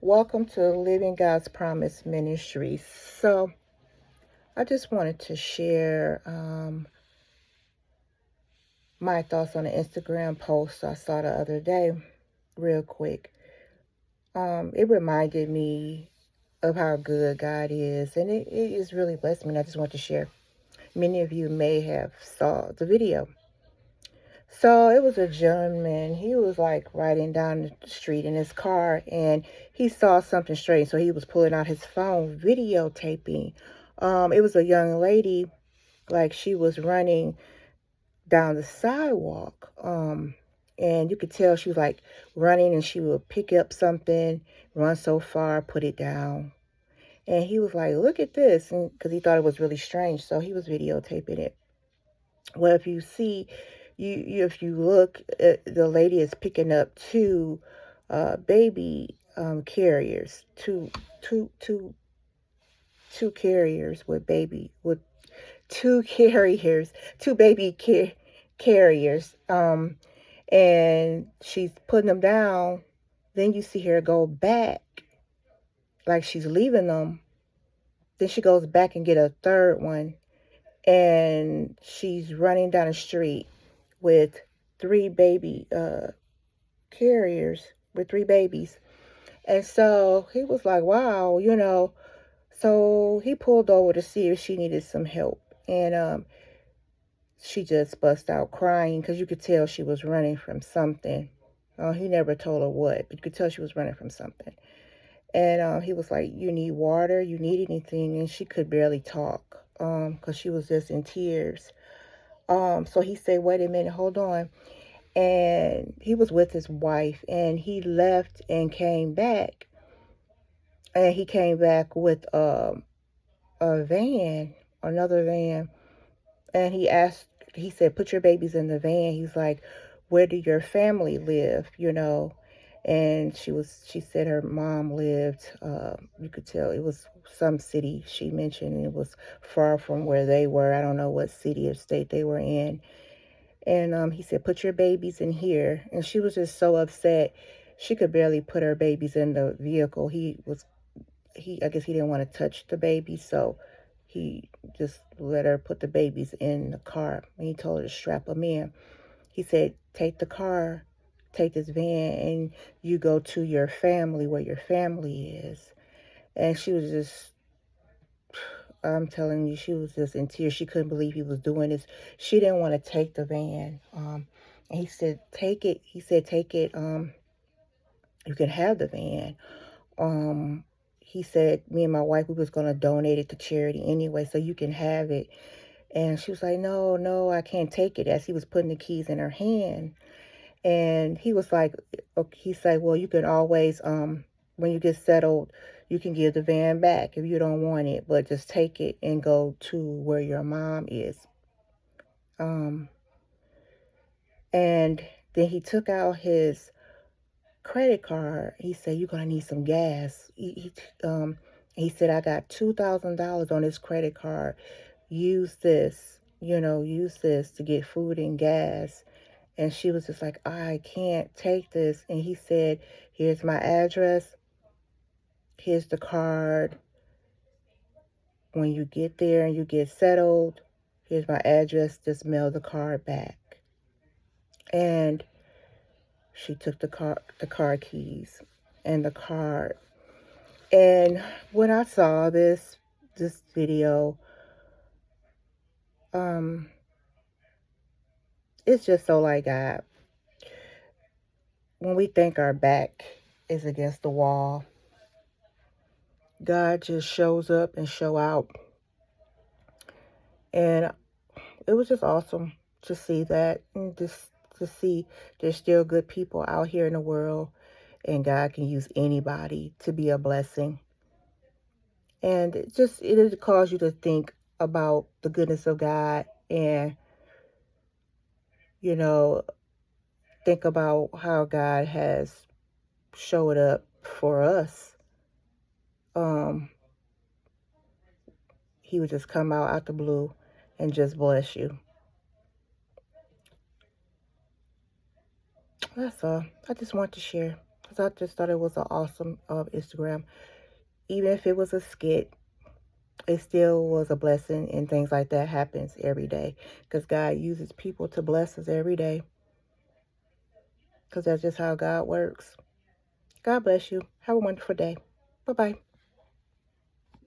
Welcome to Living God's Promise Ministries. So, I just wanted to share my thoughts on an Instagram post I saw the other day, real quick. It reminded me of how good God is, and it is really blessed me. And I just want to share. Many of you may have saw the video. So it was a gentleman. He was like riding down the street in his car, and he saw something strange. So he was pulling out his phone, videotaping. It was a young lady, like she was running down the sidewalk. And you could tell she was like running, and she would pick up something, run so far, put it down. And he was like, "Look at this," because he thought it was really strange. So he was videotaping it. Well, if you see, if you look, the lady is picking up two baby carriers, two carriers with two carriers, two baby carriers, and she's putting them down. Then you see her go back, like she's leaving them. Then she goes back and get a third one, and she's running down the street with three baby carriers with three babies. And so he was like, wow, So he pulled over to see if she needed some help. And she just bust out crying because you could tell she was running from something. He never told her what, but you could tell she was running from something. And he was like, you need water? You need anything? And she could barely talk because she was just in tears. So he said, wait a minute, hold on. And he was with his wife, and he left and came back. And he came back with a van, another van. And he said, put your babies in the van. He's like, where do your family live? And she said her mom lived, you could tell it was some city she mentioned, and it was far from where they were. I don't know what city or state they were in. And he said, put your babies in here. And she was just so upset. She could barely put her babies in the vehicle. I guess he didn't want to touch the baby, so he just let her put the babies in the car. And he told her to strap them in. He said, take this van, and you go to your family, where your family is. And she was just, I'm telling you, she was just in tears. She couldn't believe he was doing this. She didn't want to take the van. And he said, take it. He said, take it. You can have the van. He said, me and my wife, we was going to donate it to charity anyway, so you can have it. And she was like, no, I can't take it, as he was putting the keys in her hand. And he was like, okay, he said, well, you can always, when you get settled, you can give the van back if you don't want it, but just take it and go to where your mom is. And then he took out his credit card. He said, you're going to need some gas. He said, I got $2,000 on this credit card. Use this to get food and gas. And she was just like, I can't take this. And he said, here's my address. Here's the card. When you get there and you get settled, here's my address. Just mail the card back. And she took the car keys and the card. And when I saw this video, it's just so like God. When we think our back is against the wall, God just shows up and show out. And it was just awesome to see that, and just to see there's still good people out here in the world, and God can use anybody to be a blessing. And it calls you to think about the goodness of God, and think about how God has showed up for us. He would just come out the blue and just bless you. That's all. I just want to share. because I just thought it was an awesome Instagram. Even if it was a skit, it still was a blessing, and things like that happens every day because God uses people to bless us every day because that's just how God works. God bless you. Have a wonderful day. Bye-bye.